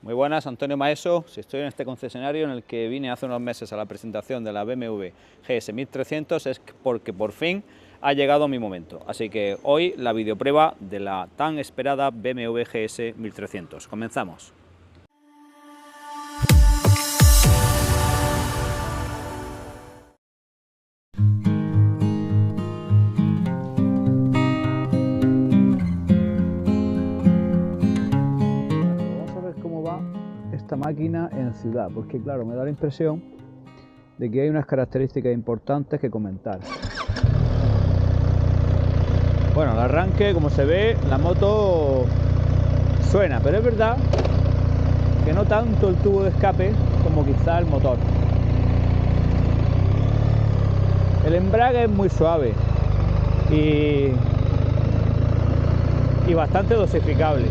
Muy buenas, Antonio Maeso. Estoy en este concesionario en el que vine hace unos meses a la presentación de la BMW GS 1300, es porque por fin ha llegado mi momento. Así que hoy la videoprueba de la tan esperada BMW GS 1300. Comenzamos. Esta máquina en ciudad, porque claro, me da la impresión de que hay unas características importantes que comentar. Bueno, al arranque, como se ve, la moto suena, pero es verdad que no tanto el tubo de escape como quizá el motor. El embrague es muy suave y bastante dosificable,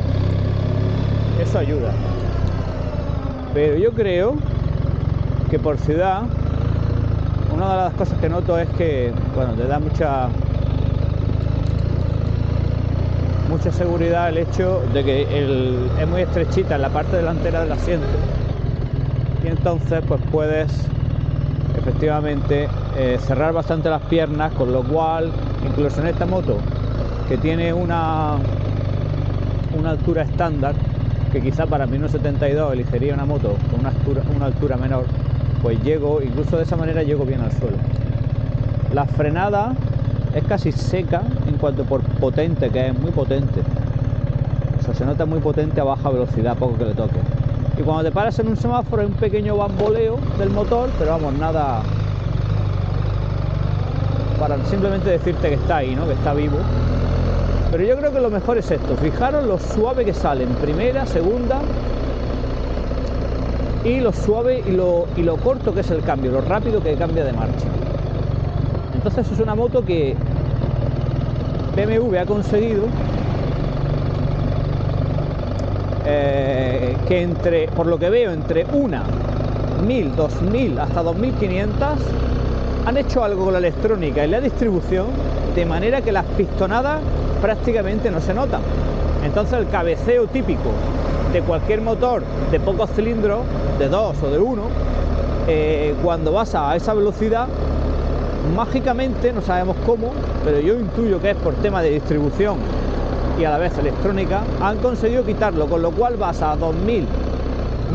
eso ayuda. Pero yo creo que por ciudad, una de las cosas que noto es que, bueno, te da mucha seguridad el hecho de que es muy estrechita en la parte delantera del asiento y entonces pues puedes efectivamente cerrar bastante las piernas, con lo cual incluso en esta moto que tiene una altura estándar, que quizá para 1,72 elegiría una moto con una altura menor, pues llego, incluso de esa manera llego bien al suelo. La frenada es casi seca en cuanto por potente que es, muy potente. O sea, se nota muy potente a baja velocidad, poco que le toque. Y cuando te paras en un semáforo hay un pequeño bamboleo del motor, pero vamos, nada para simplemente decirte que está ahí, ¿no? Que está vivo. Pero yo creo que lo mejor es esto, fijaros lo suave que sale en primera, segunda, y lo suave y lo corto que es el cambio, lo rápido que cambia de marcha. Entonces es una moto que BMW ha conseguido que por lo que veo, entre 1.000, 2.000 hasta 2.500 han hecho algo con la electrónica y la distribución de manera que las pistonadas prácticamente no se notan. Entonces el cabeceo típico de cualquier motor de pocos cilindros, de 2 o de 1, cuando vas a esa velocidad, mágicamente, no sabemos cómo, pero yo intuyo que es por tema de distribución y a la vez electrónica, han conseguido quitarlo, con lo cual vas a 2.000,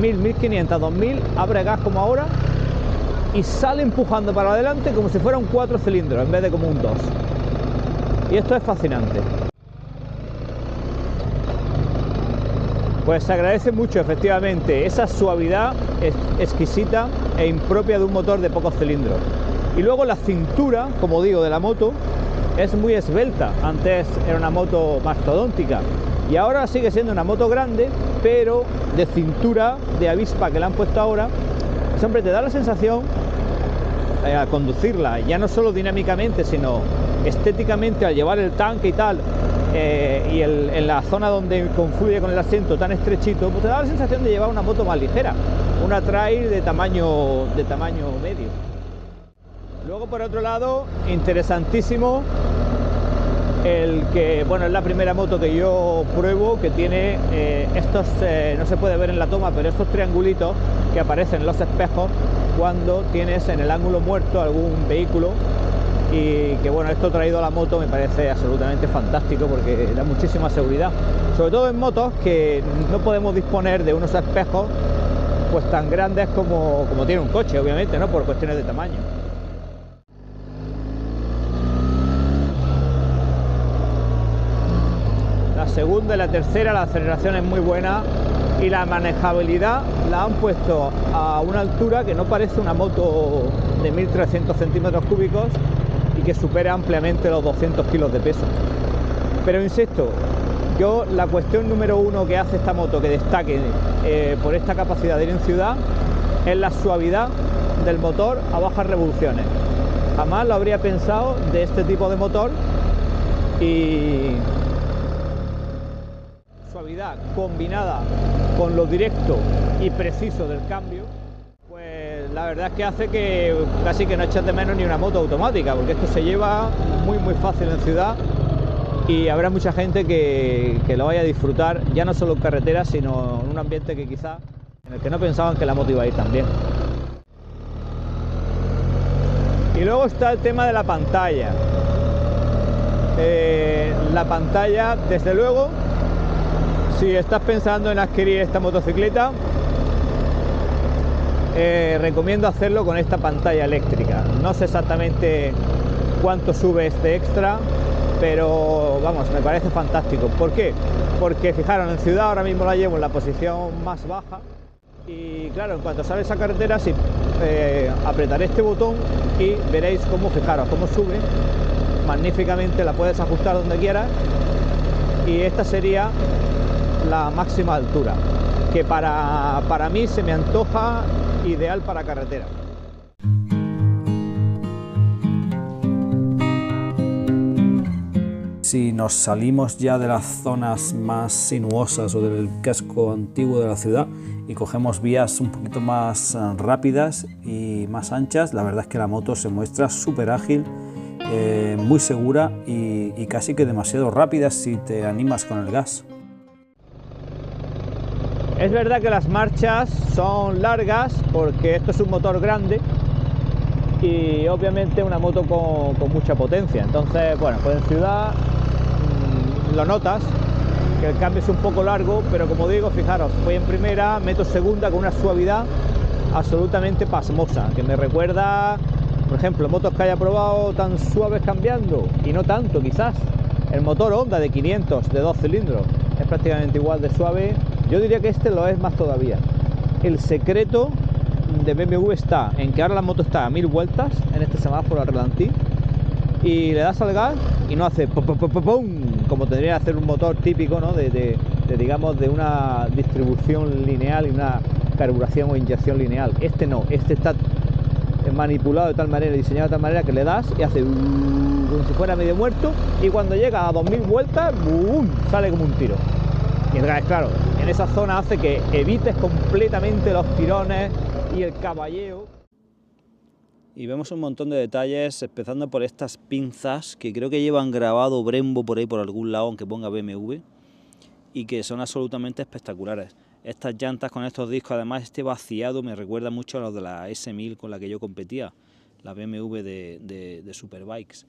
1.000, 1.500, 2.000, abre gas como ahora y sale empujando para adelante como si fuera un 4 cilindros en vez de como un 2. Y esto es fascinante. Pues se agradece mucho efectivamente esa suavidad exquisita e impropia de un motor de pocos cilindros. Y luego la cintura, como digo, de la moto es muy esbelta. Antes era una moto mastodóntica y ahora sigue siendo una moto grande, pero de cintura de avispa que le han puesto ahora. Siempre te da la sensación al conducirla, ya no solo dinámicamente, sino estéticamente, al llevar el tanque y tal, y en la zona donde confluye con el asiento tan estrechito, pues te da la sensación de llevar una moto más ligera, una trail de tamaño medio. Luego, por otro lado, interesantísimo el que, bueno, es la primera moto que yo pruebo que tiene estos, no se puede ver en la toma, pero estos triangulitos que aparecen en los espejos cuando tienes en el ángulo muerto algún vehículo. Y que bueno, esto traído a la moto me parece absolutamente fantástico porque da muchísima seguridad, sobre todo en motos que no podemos disponer de unos espejos pues tan grandes como tiene un coche, obviamente, ¿no? Por cuestiones de tamaño. La segunda y la tercera, la aceleración es muy buena y la manejabilidad la han puesto a una altura que no parece una moto de 1.300 centímetros cúbicos y que supera ampliamente los 200 kilos de peso. Pero insisto, yo la cuestión número uno que hace esta moto que destaque por esta capacidad de ir en ciudad es la suavidad del motor a bajas revoluciones. Jamás lo habría pensado de este tipo de motor, y suavidad combinada con lo directo y preciso del cambio, pues la verdad es que hace que casi que no eches de menos ni una moto automática, porque esto se lleva muy fácil en ciudad y habrá mucha gente que lo vaya a disfrutar, ya no solo en carretera, sino en un ambiente que quizá en el que no pensaban que la moto iba a ir tan bien. Y luego está el tema de la pantalla. La pantalla, desde luego, si estás pensando en adquirir esta motocicleta, recomiendo hacerlo con esta pantalla eléctrica. No sé exactamente cuánto sube este extra, pero vamos, me parece fantástico. ¿Por qué? Porque fijaros, en ciudad ahora mismo la llevo en la posición más baja y claro, en cuanto sale esa carretera, sí, apretaré este botón y veréis cómo, fijaros, cómo sube magníficamente, la puedes ajustar donde quieras y esta sería la máxima altura, que para mí se me antoja ideal para carretera. Si nos salimos ya de las zonas más sinuosas o del casco antiguo de la ciudad y cogemos vías un poquito más rápidas y más anchas, la verdad es que la moto se muestra súper ágil, muy segura y casi que demasiado rápida si te animas con el gas. Es verdad que las marchas son largas porque esto es un motor grande y obviamente una moto con mucha potencia, entonces bueno, pues en ciudad lo notas que el cambio es un poco largo, pero como digo, fijaros, voy en primera, meto segunda con una suavidad absolutamente pasmosa, que me recuerda, por ejemplo, motos que haya probado tan suaves cambiando, y no tanto quizás, el motor Honda de 500 de 2 cilindros es prácticamente igual de suave. Yo diría que este lo es más todavía. El secreto de BMW está en que ahora la moto está a 1000 vueltas en este semáforo al ralentí y le das al gas y no hace pum, pum, pum, pum, pum, como tendría que hacer un motor típico, ¿no? digamos, de una distribución lineal y una carburación o inyección lineal. Este no, este está manipulado de tal manera, diseñado de tal manera que le das y hace como si fuera medio muerto y cuando llega a 2000 vueltas ¡bum!, sale como un tiro. Y claro, en esa zona hace que evites completamente los tirones y el caballeo. Y vemos un montón de detalles, empezando por estas pinzas que creo que llevan grabado Brembo por ahí por algún lado, aunque ponga BMW, y que son absolutamente espectaculares. Estas llantas con estos discos, además este vaciado me recuerda mucho a los de la S1000 con la que yo competía, la BMW de Superbikes.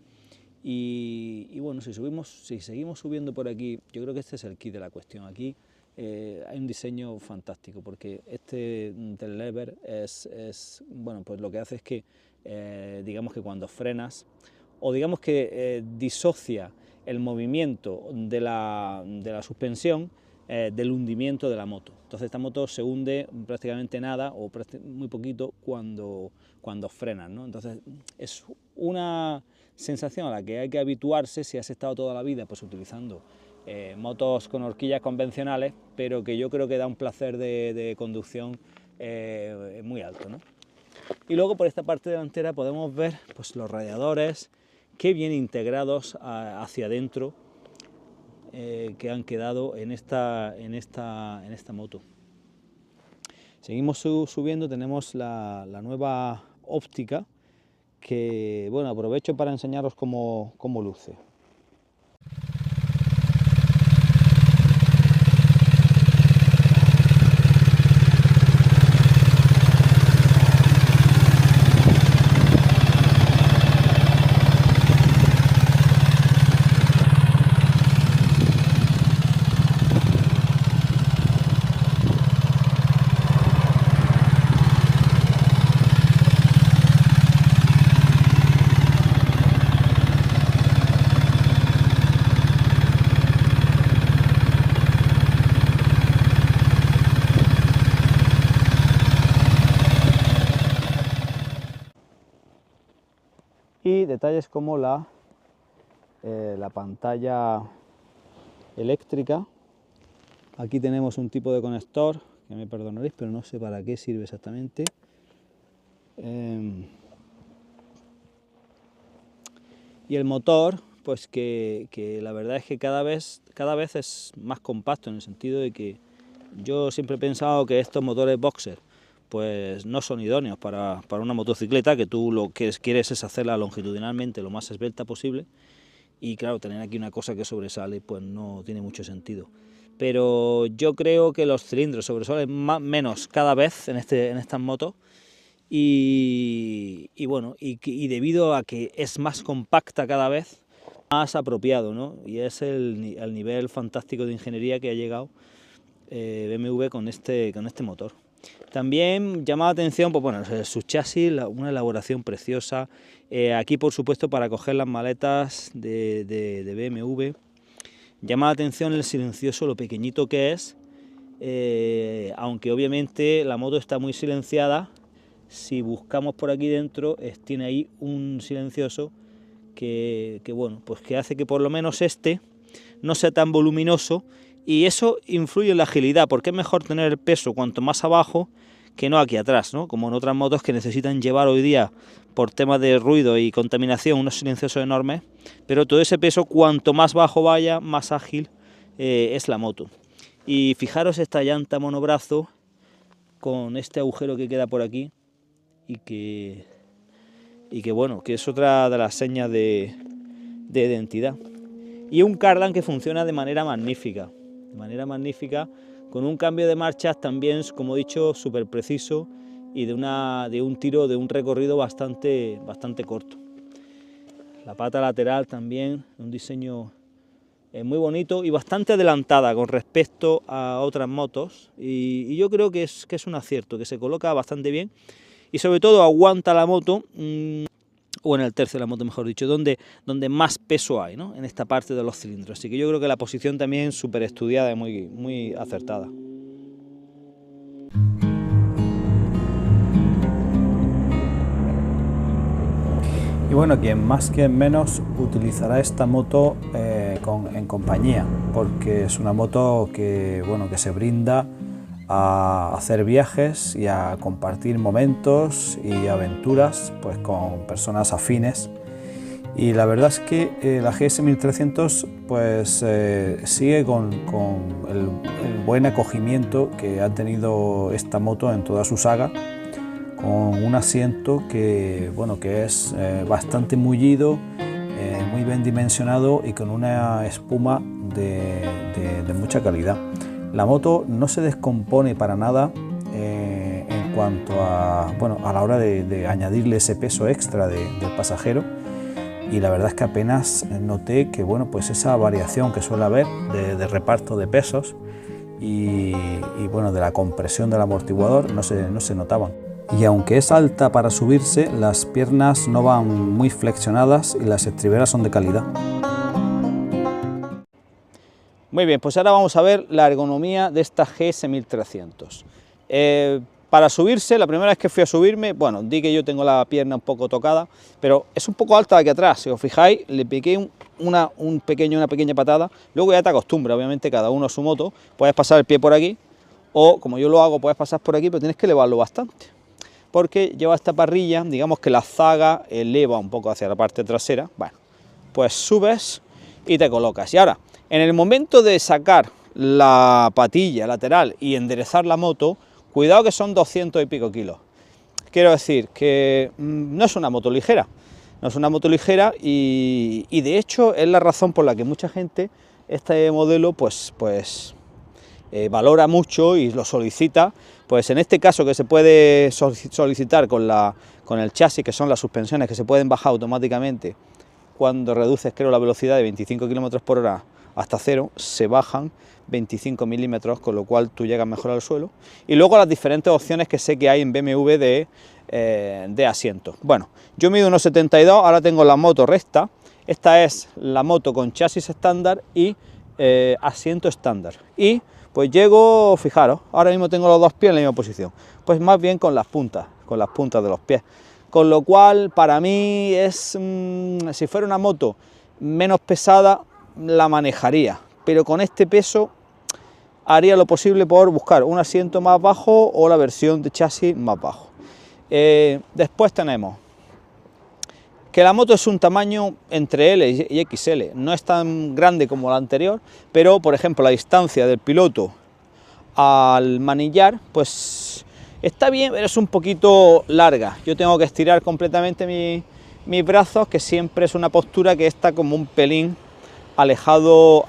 Y bueno, si seguimos subiendo por aquí, yo creo que este es el kit de la cuestión. Aquí hay un diseño fantástico porque este del lever bueno, pues lo que hace es que digamos que cuando frenas o digamos que disocia el movimiento de la suspensión del hundimiento de la moto. Entonces esta moto se hunde prácticamente nada o muy poquito cuando frenas, ¿no? Entonces es una sensación a la que hay que habituarse si has estado toda la vida pues utilizando motos con horquillas convencionales, pero que yo creo que da un placer de conducción muy alto, ¿no? Y luego por esta parte delantera podemos ver pues los radiadores que bien integrados hacia adentro que han quedado en esta moto. Seguimos subiendo, tenemos la nueva óptica que, bueno, aprovecho para enseñaros cómo luce. Y detalles como la pantalla eléctrica. Aquí tenemos un tipo de conector, que me perdonaréis, pero no sé para qué sirve exactamente. Y el motor, pues que la verdad es que cada vez es más compacto, en el sentido de que yo siempre he pensado que estos motores boxer pues no son idóneos para una motocicleta, que tú lo que quieres es hacerla longitudinalmente lo más esbelta posible, y claro, tener aquí una cosa que sobresale pues no tiene mucho sentido. Pero yo creo que los cilindros sobresalen menos cada vez en estas motos, y bueno, y debido a que es más compacta cada vez, más apropiado, ¿no? Y es el nivel fantástico de ingeniería que ha llegado BMW con este motor. También llama la atención, pues bueno, su chasis, una elaboración preciosa. Aquí, por supuesto, para coger las maletas de BMW. Llama la atención el silencioso, lo pequeñito que es, aunque obviamente la moto está muy silenciada. Si buscamos por aquí dentro, tiene ahí un silencioso que bueno, pues que hace que por lo menos no sea tan voluminoso, y eso influye en la agilidad, porque es mejor tener el peso cuanto más abajo que no aquí atrás, ¿no? Como en otras motos que necesitan llevar hoy día, por temas de ruido y contaminación, unos silenciosos enormes, pero todo ese peso cuanto más bajo vaya, más ágil es la moto. Y fijaros esta llanta monobrazo con este agujero que queda por aquí, y que bueno, que es otra de las señas de identidad. Y un cardan que funciona de manera magnífica, con un cambio de marchas también, como he dicho, súper preciso, y de un recorrido bastante corto. La pata lateral también, un diseño muy bonito y bastante adelantada con respecto a otras motos, y yo creo que es un acierto, que se coloca bastante bien, y sobre todo aguanta la moto, o en el tercio de la moto, mejor dicho, donde más peso hay, ¿no? En esta parte de los cilindros. Así que yo creo que la posición también súper estudiada y muy acertada. Y bueno, quien más quien menos utilizará esta moto en compañía, porque es una moto que se brinda a hacer viajes y a compartir momentos y aventuras pues con personas afines. Y la verdad es que la GS 1300 pues sigue con el buen acogimiento que ha tenido esta moto en toda su saga, con un asiento que es bastante mullido, muy bien dimensionado y con una espuma de mucha calidad. La moto no se descompone para nada en cuanto a la hora de añadirle ese peso extra del pasajero, y la verdad es que apenas noté que pues esa variación que suele haber de reparto de pesos y de la compresión del amortiguador no se notaban. Y aunque es alta para subirse, las piernas no van muy flexionadas y las estriberas son de calidad. Muy bien, pues ahora vamos a ver la ergonomía de esta GS 1300. Para subirse, la primera vez que fui a subirme, di que yo tengo la pierna un poco tocada, pero es un poco alta de aquí atrás. Si os fijáis, le piqué una pequeña patada. Luego ya te acostumbras, obviamente, cada uno a su moto. Puedes pasar el pie por aquí, o como yo lo hago, puedes pasar por aquí, pero tienes que elevarlo bastante, porque lleva esta parrilla, digamos que la zaga eleva un poco hacia la parte trasera. Bueno, pues subes y te colocas. Y ahora, en el momento de sacar la patilla lateral y enderezar la moto, cuidado que son 200 y pico kilos. Quiero decir que no es una moto ligera, y de hecho es la razón por la que mucha gente este modelo pues valora mucho y lo solicita. Pues en este caso, que se puede solicitar con el chasis, que son las suspensiones que se pueden bajar automáticamente cuando reduces, creo, la velocidad de 25 km por hora hasta cero, se bajan 25 milímetros, con lo cual tú llegas mejor al suelo. Y luego las diferentes opciones que sé que hay en BMW de asientos. Bueno, yo mido 1,72, ahora tengo la moto recta. Esta es la moto con chasis estándar y asiento estándar. Y pues llego, fijaros, ahora mismo tengo los dos pies en la misma posición, pues más bien con las puntas de los pies. Con lo cual, para mí es, si fuera una moto menos pesada, la manejaría, pero con este peso haría lo posible por buscar un asiento más bajo o la versión de chasis más bajo. Después tenemos que la moto es un tamaño entre L y XL, no es tan grande como la anterior, pero por ejemplo la distancia del piloto al manillar pues está bien, pero es un poquito larga. Yo tengo que estirar completamente mis brazos, que siempre es una postura que está como un pelín alejado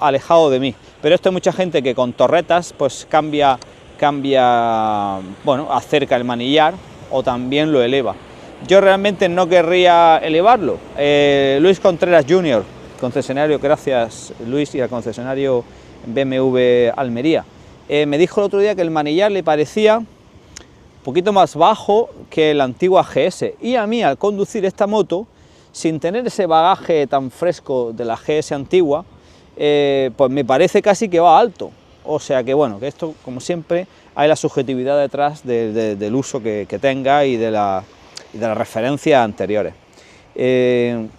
de mí. Pero esto hay mucha gente que con torretas pues cambia, bueno, acerca el manillar o también lo eleva. Yo realmente no querría elevarlo. Luis Contreras Jr., concesionario, gracias Luis, y al concesionario BMW Almería, me dijo el otro día que el manillar le parecía un poquito más bajo que la antigua GS, y a mí al conducir esta moto, sin tener ese bagaje tan fresco de la GS antigua, pues me parece casi que va alto. O sea que bueno, que esto, como siempre, hay la subjetividad detrás del uso que tenga y de las referencias anteriores.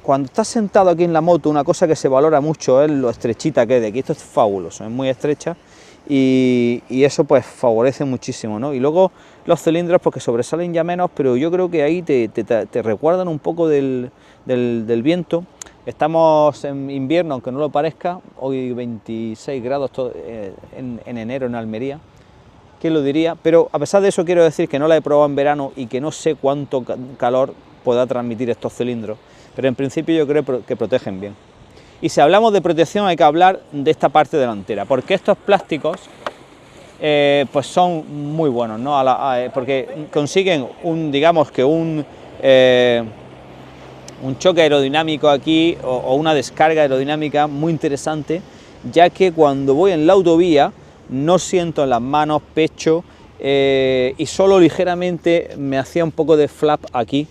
Cuando estás sentado aquí en la moto, una cosa que se valora mucho es lo estrechita que es de aquí. Esto es fabuloso, es muy estrecha y eso pues favorece muchísimo, ¿no? Y luego los cilindros porque sobresalen ya menos, pero yo creo que ahí te recuerdan un poco del viento. Estamos en invierno, aunque no lo parezca, hoy 26 grados en enero en Almería, ¿quién lo diría? Pero a pesar de eso quiero decir que no la he probado en verano y que no sé cuánto calor pueda transmitir estos cilindros, pero en principio yo creo que protegen bien. Y si hablamos de protección hay que hablar de esta parte delantera, porque estos plásticos pues son muy buenos, ¿no? Porque consiguen digamos que un choque aerodinámico aquí o una descarga aerodinámica muy interesante, ya que cuando voy en la autovía no siento en las manos, pecho y solo ligeramente me hacía un poco de flap aquí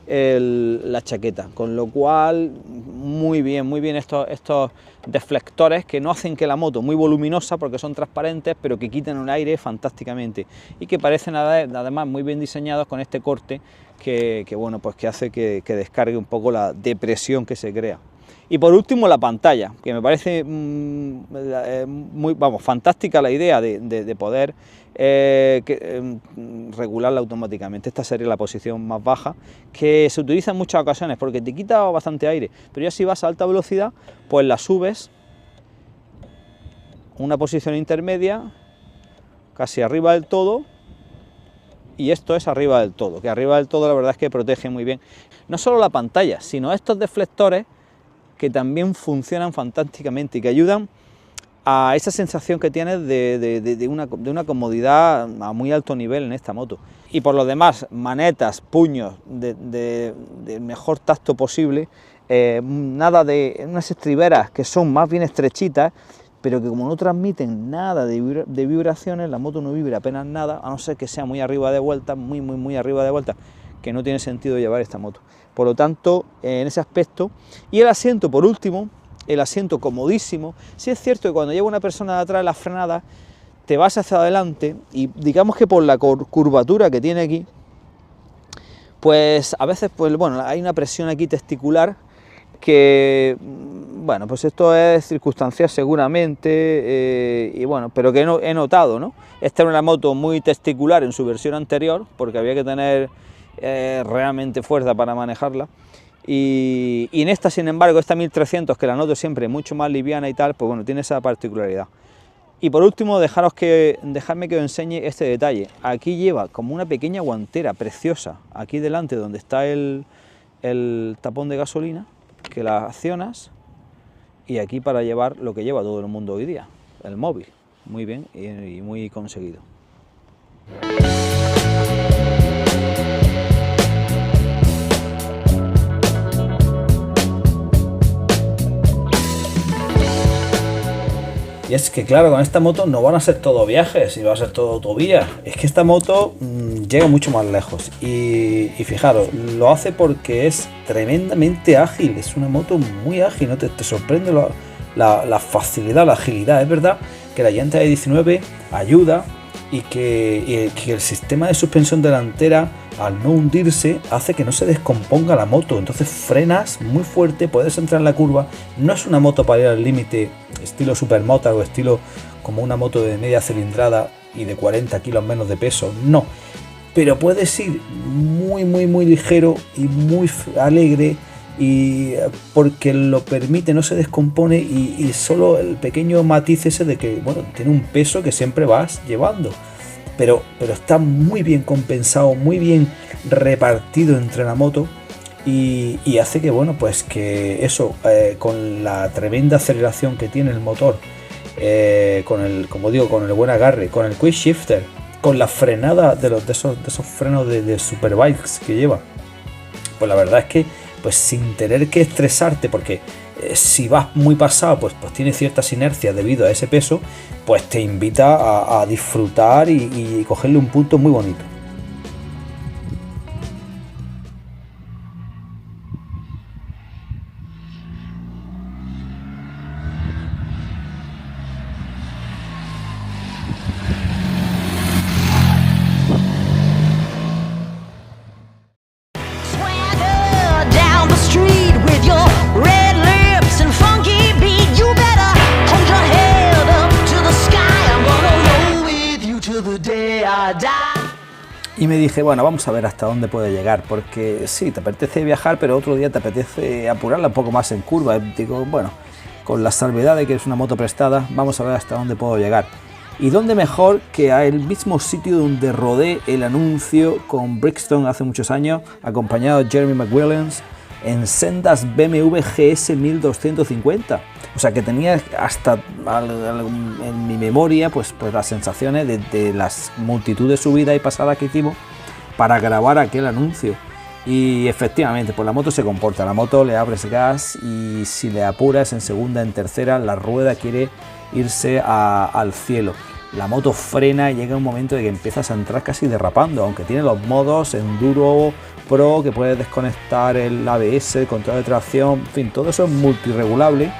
la chaqueta, con lo cual muy bien estos deflectores que no hacen que la moto muy voluminosa porque son transparentes, pero que quitan el aire fantásticamente y que parecen además muy bien diseñados con este corte que bueno, pues que hace que descargue un poco la depresión que se crea. Y por último la pantalla, que me parece fantástica la idea de poder regularla automáticamente. Esta sería la posición más baja, que se utiliza en muchas ocasiones porque te quita bastante aire, pero ya si vas a alta velocidad, pues la subes una posición intermedia, casi arriba del todo, y esto es arriba del todo, que arriba del todo la verdad es que protege muy bien. No solo la pantalla, sino estos deflectores que también funcionan fantásticamente y que ayudan a esa sensación que tienes de una comodidad a muy alto nivel en esta moto. Y por lo demás, manetas, puños del mejor tacto posible, nada de unas estriberas que son más bien estrechitas, pero que como no transmiten nada de vibraciones, la moto no vibra apenas nada, a no ser que sea muy arriba de vuelta, muy arriba de vuelta, que no tiene sentido llevar esta moto. Por lo tanto, en ese aspecto, y el asiento por último, el asiento comodísimo. Sí es cierto que cuando lleva una persona de atrás la frenada, te vas hacia adelante y digamos que por la curvatura que tiene aquí, pues a veces pues bueno, hay una presión aquí testicular que, bueno, pues esto es circunstancial seguramente, y bueno, pero que he notado, ¿no? Esta era una moto muy testicular en su versión anterior, porque había que tener realmente fuerza para manejarla, y en esta, sin embargo, esta 1300, que la noto siempre mucho más liviana y tal, pues bueno, tiene esa particularidad. Y por último, dejadme que os enseñe este detalle. Aquí lleva como una pequeña guantera preciosa, aquí delante donde está el tapón de gasolina, que la accionas, y aquí para llevar lo que lleva todo el mundo hoy día, el móvil. Muy bien y muy conseguido. Y es que claro, con esta moto no van a ser todo viajes y va a ser todo autovía. Es que esta moto llega mucho más lejos. Y fijaros, lo hace porque es tremendamente ágil. Es una moto muy ágil, ¿no? Te sorprende la facilidad, la agilidad. Es verdad que la llanta de 19 ayuda y que el sistema de suspensión delantera, al no hundirse, hace que no se descomponga la moto. Entonces frenas muy fuerte, puedes entrar en la curva. No es una moto para ir al límite estilo supermoto o estilo como una moto de media cilindrada y de 40 kilos menos de peso, no. Pero puedes ir muy ligero y muy alegre, y porque lo permite, no se descompone, y solo el pequeño matiz ese de que, bueno, tiene un peso que siempre vas llevando. Pero está muy bien compensado, muy bien repartido entre la moto, y hace que, bueno, pues que eso, con la tremenda aceleración que tiene el motor, con el, como digo, con el buen agarre, con el quick shifter, con la frenada de esos frenos de superbikes que lleva, pues la verdad es que, pues sin tener que estresarte, porque si vas muy pasado, pues tiene ciertas inercias debido a ese peso, pues te invita a disfrutar y cogerle un punto muy bonito. Y me dije, bueno, vamos a ver hasta dónde puede llegar, porque sí, te apetece viajar, pero otro día te apetece apurarla un poco más en curva. Digo, bueno, con la salvedad de que es una moto prestada, vamos a ver hasta dónde puedo llegar. Y dónde mejor que a el mismo sitio donde rodé el anuncio con Brixton hace muchos años, acompañado de Jeremy McWilliams, en sendas BMW GS 1250. O sea que tenía hasta en mi memoria pues las sensaciones de las multitud de subidas y pasadas que hicimos para grabar aquel anuncio. Y efectivamente, pues la moto se comporta, la moto le abres gas y si le apuras en segunda, en tercera, la rueda quiere irse al cielo. La moto frena y llega un momento de que empiezas a entrar casi derrapando, aunque tiene los modos Enduro Pro, que puedes desconectar el ABS, el control de tracción, en fin, todo eso es multiregulable.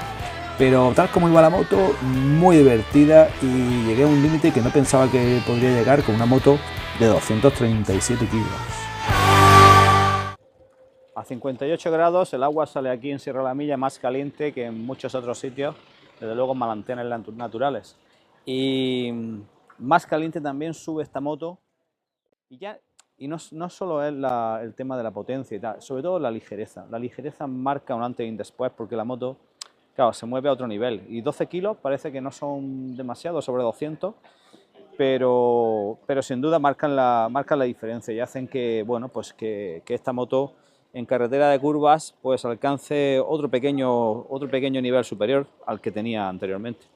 Pero tal como iba la moto, muy divertida, y llegué a un límite que no pensaba que podría llegar con una moto de 237 kilos. A 58 grados el agua sale aquí en Sierra La Milla más caliente que en muchos otros sitios, desde luego en manantiales naturales. Y más caliente también sube esta moto, y no solo es el tema de la potencia y tal, sobre todo la ligereza. La ligereza marca un antes y un después, porque la moto, claro, se mueve a otro nivel, y 12 kilos parece que no son demasiado sobre 200, pero sin duda marcan la diferencia y hacen que, bueno, pues que esta moto en carretera de curvas pues alcance otro pequeño nivel superior al que tenía anteriormente.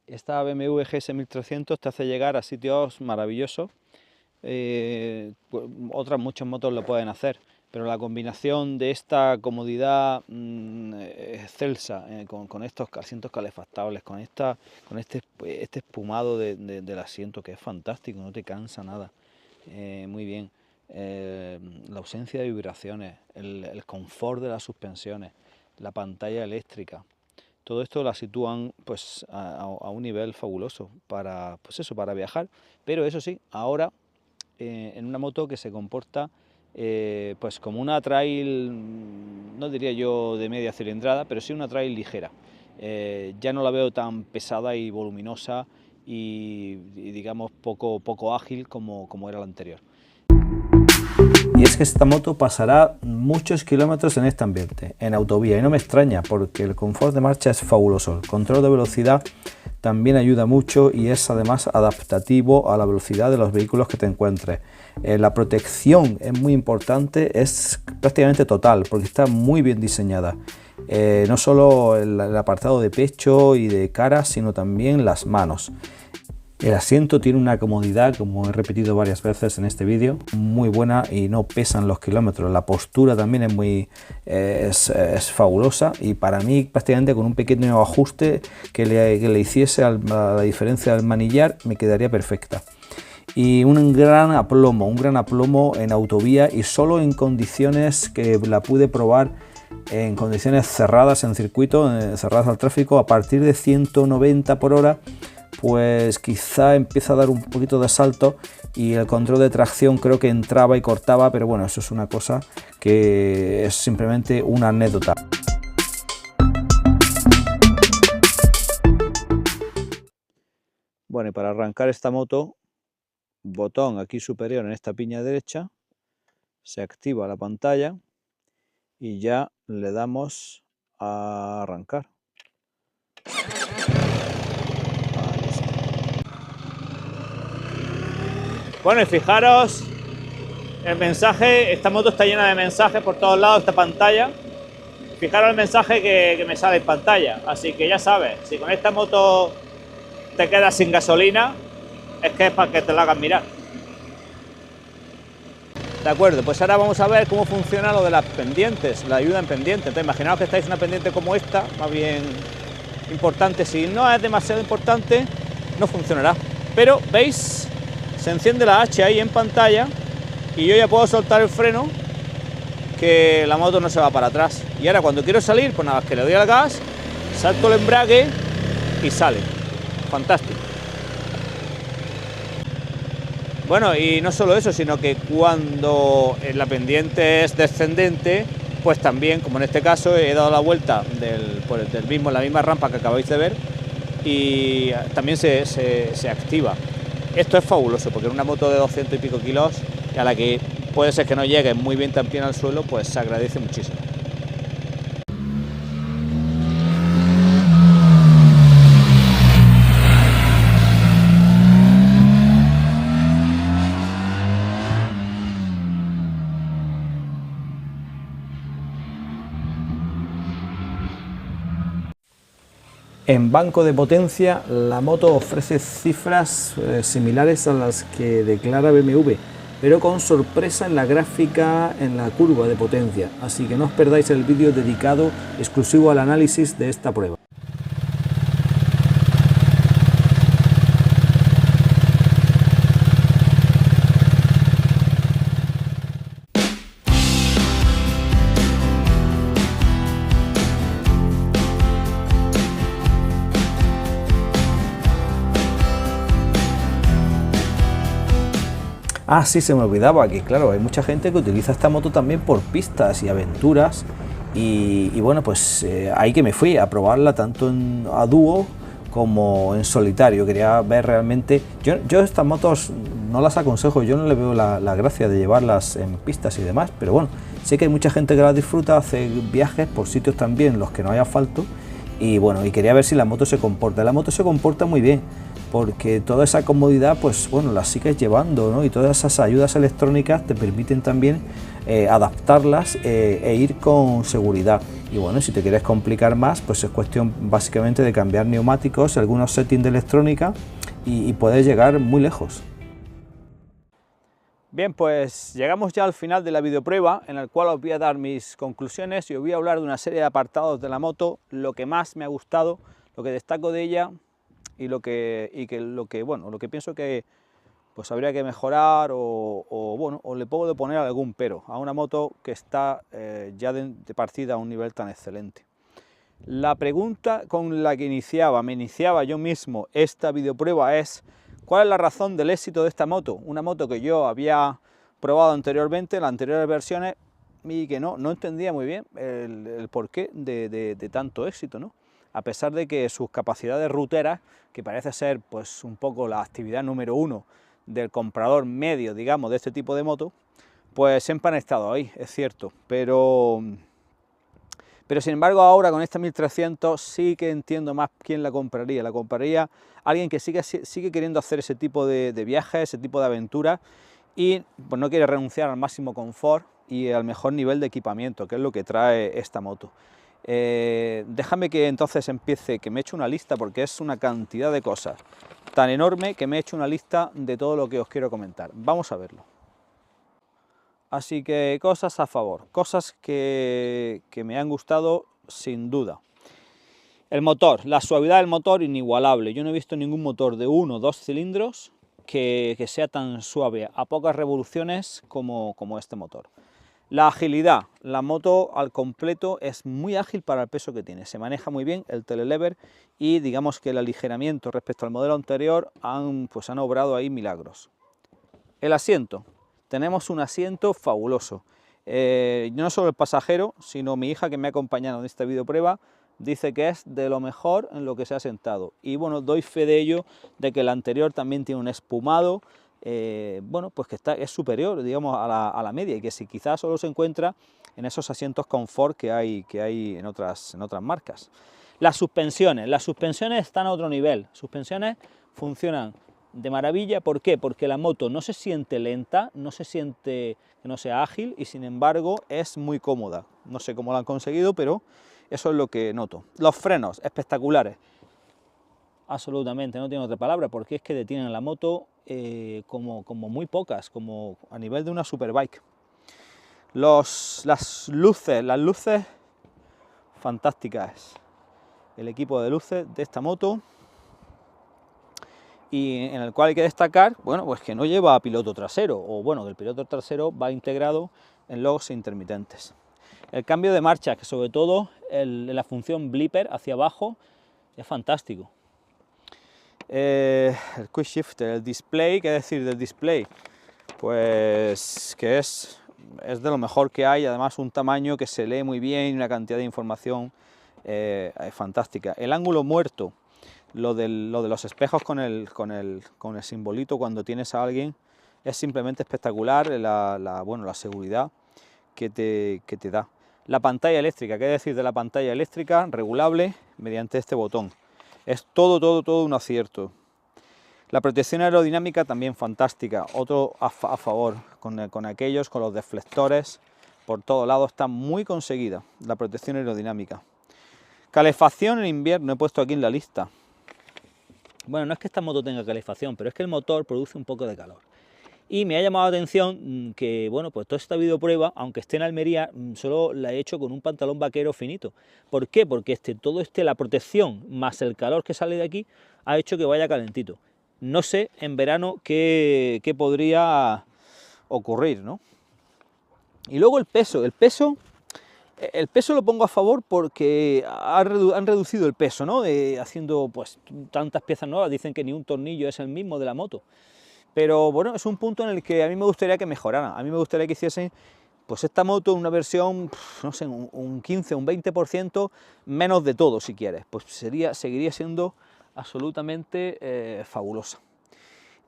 Esta BMW GS 1300 te hace llegar a sitios maravillosos. Muchas motos lo pueden hacer, pero la combinación de esta comodidad excelsa con estos asientos calefactables, con este espumado del asiento, que es fantástico, no te cansa nada, muy bien, la ausencia de vibraciones, el confort de las suspensiones, la pantalla eléctrica, todo esto la sitúan pues a un nivel fabuloso para viajar, pero eso sí, ahora en una moto que se comporta pues como una trail, no diría yo de media cilindrada, pero sí una trail ligera. Ya no la veo tan pesada y voluminosa y digamos poco ágil como era la anterior. Y es que esta moto pasará muchos kilómetros en este ambiente, en autovía, y no me extraña, porque el confort de marcha es fabuloso. El control de velocidad también ayuda mucho y es además adaptativo a la velocidad de los vehículos que te encuentres. La protección es muy importante, es prácticamente total, porque está muy bien diseñada. No solo el apartado de pecho y de cara, sino también las manos. El asiento tiene una comodidad, como he repetido varias veces en este vídeo, muy buena y no pesan los kilómetros. La postura también es fabulosa, y para mí prácticamente con un pequeño ajuste que le hiciese a la diferencia del manillar me quedaría perfecta. Y un gran aplomo en autovía, y solo en condiciones que la pude probar en condiciones cerradas en circuito, cerradas al tráfico, a partir de 190 por hora, pues quizá empieza a dar un poquito de salto y el control de tracción creo que entraba y cortaba, pero bueno, eso es una cosa que es simplemente una anécdota. Bueno, y para arrancar esta moto, botón aquí superior en esta piña derecha, se activa la pantalla y ya le damos a arrancar. Bueno, y fijaros el mensaje, esta moto está llena de mensajes por todos lados, esta pantalla. Fijaros el mensaje que me sale en pantalla, así que ya sabes, si con esta moto te quedas sin gasolina, es que es para que te la hagan mirar. De acuerdo, pues ahora vamos a ver cómo funciona lo de las pendientes, la ayuda en pendiente. Entonces, imaginaos que estáis en una pendiente como esta, más bien importante. Si no es demasiado importante, no funcionará. Pero, ¿veis? Se enciende la H ahí en pantalla y yo ya puedo soltar el freno, que la moto no se va para atrás. Y ahora cuando quiero salir, pues nada, que le doy al gas, salto el embrague y sale. Fantástico. Bueno, y no solo eso, sino que cuando la pendiente es descendente, pues también, como en este caso, he dado la vuelta la misma rampa que acabáis de ver y también se activa. Esto es fabuloso, porque en una moto de 200 y pico kilos, a la que puede ser que no llegue muy bien también al suelo, pues se agradece muchísimo. En banco de potencia, la moto ofrece cifras similares a las que declara BMW, pero con sorpresa en la gráfica en la curva de potencia, así que no os perdáis el vídeo dedicado exclusivo al análisis de esta prueba. Ah, sí, se me olvidaba que, claro, hay mucha gente que utiliza esta moto también por pistas y aventuras y bueno, pues ahí que me fui a probarla tanto a dúo como en solitario. Quería ver realmente, yo estas motos no las aconsejo, yo no le veo la gracia de llevarlas en pistas y demás, pero bueno, sé que hay mucha gente que las disfruta, hace viajes por sitios también los que no hay asfalto y bueno, y quería ver si la moto se comporta. La moto se comporta muy bien, porque toda esa comodidad, pues bueno, la sigues llevando, ¿no? Y todas esas ayudas electrónicas te permiten también adaptarlas e ir con seguridad. Y bueno, si te quieres complicar más, pues es cuestión básicamente de cambiar neumáticos, algunos settings de electrónica y puedes llegar muy lejos. Bien, pues llegamos ya al final de la videoprueba, en el cual os voy a dar mis conclusiones y os voy a hablar de una serie de apartados de la moto, lo que más me ha gustado, lo que destaco de ella y lo que pienso que pues habría que mejorar o le puedo poner algún pero a una moto que está ya de partida a un nivel tan excelente. La pregunta con la que me iniciaba yo mismo esta videoprueba es: ¿cuál es la razón del éxito de esta moto? Una moto que yo había probado anteriormente, en las anteriores versiones, y que no entendía muy bien el porqué de tanto éxito, ¿no? A pesar de que sus capacidades ruteras, que parece ser pues un poco la actividad número uno del comprador medio, digamos, de este tipo de moto, pues siempre han estado ahí, es cierto, pero sin embargo ahora con esta 1300 sí que entiendo más quién la compraría. La compraría alguien que sigue queriendo hacer ese tipo de viajes, ese tipo de aventuras y pues no quiere renunciar al máximo confort y al mejor nivel de equipamiento, que es lo que trae esta moto. Déjame que entonces empiece, que me he hecho una lista, porque es una cantidad de cosas tan enorme que me he hecho una lista de todo lo que os quiero comentar. Vamos a verlo. Así que cosas a favor, cosas que me han gustado sin duda. El motor, la suavidad del motor inigualable. Yo no he visto ningún motor de 1 o 2 cilindros que sea tan suave a pocas revoluciones como este motor. La agilidad, la moto al completo es muy ágil para el peso que tiene, se maneja muy bien el telelever y digamos que el aligeramiento respecto al modelo anterior han obrado ahí milagros. El asiento, tenemos un asiento fabuloso, no solo el pasajero, sino mi hija que me ha acompañado en esta videoprueba dice que es de lo mejor en lo que se ha sentado y bueno, doy fe de ello, de que el anterior también tiene un espumado, pues que es superior, digamos, a la media y que si quizás solo se encuentra en esos asientos confort que hay en otras marcas. Las suspensiones están a otro nivel, suspensiones funcionan de maravilla. ¿Por qué? Porque la moto no se siente lenta, no se siente que no sea ágil y sin embargo es muy cómoda. No sé cómo lo han conseguido, pero eso es lo que noto. Los frenos, espectaculares. Absolutamente, no tiene otra palabra, porque es que detienen la moto como muy pocas, como a nivel de una superbike. Las luces fantásticas. El equipo de luces de esta moto, y en el cual hay que destacar, bueno, pues que no lleva piloto trasero, o bueno, que el piloto trasero va integrado en los intermitentes. El cambio de marcha, que sobre todo la función blipper hacia abajo, es fantástico. El quick shift, el display, ¿qué decir del display? Pues que es de lo mejor que hay, además un tamaño que se lee muy bien y una cantidad de información fantástica. El ángulo muerto, lo de los espejos con el simbolito cuando tienes a alguien, es simplemente espectacular, la seguridad que te da. La pantalla eléctrica, ¿qué decir de la pantalla eléctrica? Regulable mediante este botón. Es todo un acierto. La protección aerodinámica también fantástica, otro a favor, con los deflectores por todos lados, está muy conseguida la protección aerodinámica. Calefacción en invierno, he puesto aquí en la lista. Bueno, no es que esta moto tenga calefacción, pero es que el motor produce un poco de calor. Y me ha llamado la atención que, bueno, pues toda esta videoprueba, aunque esté en Almería, solo la he hecho con un pantalón vaquero finito. ¿Por qué? Porque la protección más el calor que sale de aquí ha hecho que vaya calentito. No sé en verano qué podría ocurrir, ¿no? Y luego el peso lo pongo a favor porque han reducido el peso, ¿no? Haciendo pues tantas piezas nuevas, dicen que ni un tornillo es el mismo de la moto. Pero bueno, es un punto en el que a mí me gustaría que mejoraran, a mí me gustaría que hiciesen pues esta moto una versión, no sé, un 15, un 20% menos de todo si quieres, pues seguiría siendo absolutamente fabulosa.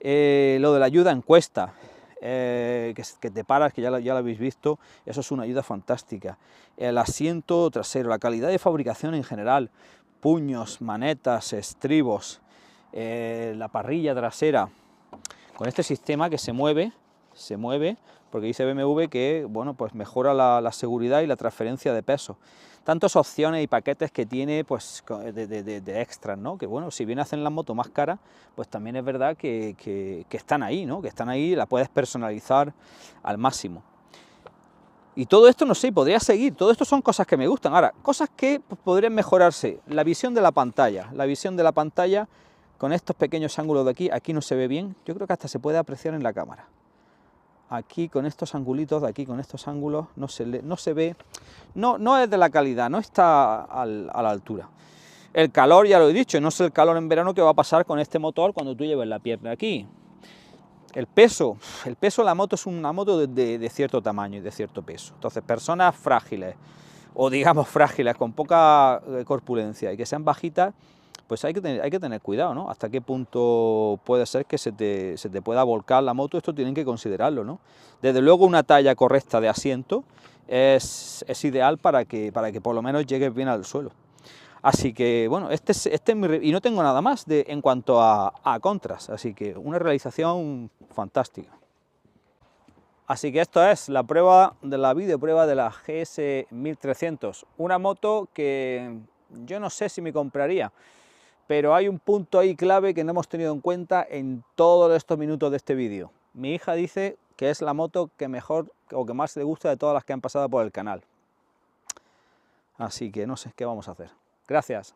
Lo de la ayuda en cuesta, que te paras, que ya lo habéis visto, eso es una ayuda fantástica. El asiento trasero, la calidad de fabricación en general, puños, manetas, estribos, la parrilla trasera, con este sistema que se mueve, porque dice BMW que, bueno, pues mejora la seguridad y la transferencia de peso. Tantas opciones y paquetes que tiene, pues, de extras, ¿no? Que bueno, si bien hacen la moto más cara, pues también es verdad que están ahí, ¿no? Que están ahí, la puedes personalizar al máximo. Y todo esto, no sé, podría seguir, todo esto son cosas que me gustan. Ahora, cosas que pues, podrían mejorarse, la visión de la pantalla, con estos pequeños ángulos de aquí no se ve bien, yo creo que hasta se puede apreciar en la cámara. Aquí con estos angulitos de aquí, con estos ángulos, no se ve, no es de la calidad, no está a la altura. El calor, ya lo he dicho, no sé el calor en verano que va a pasar con este motor cuando tú lleves la pierna aquí. El peso de la moto es una moto de cierto tamaño y de cierto peso. Entonces, personas frágiles, o digamos frágiles, con poca corpulencia y que sean bajitas, pues hay que tener cuidado, ¿no? Hasta qué punto puede ser que se te pueda volcar la moto, esto tienen que considerarlo, ¿no? Desde luego una talla correcta de asiento es ideal para que por lo menos llegues bien al suelo. Así que, bueno, este es y no tengo nada más en cuanto a contras, así que una realización fantástica. Así que esto es la videoprueba de la GS 1300, una moto que yo no sé si me compraría, pero hay un punto ahí clave que no hemos tenido en cuenta en todos estos minutos de este vídeo. Mi hija dice que es la moto que mejor o que más le gusta de todas las que han pasado por el canal. Así que no sé qué vamos a hacer. Gracias.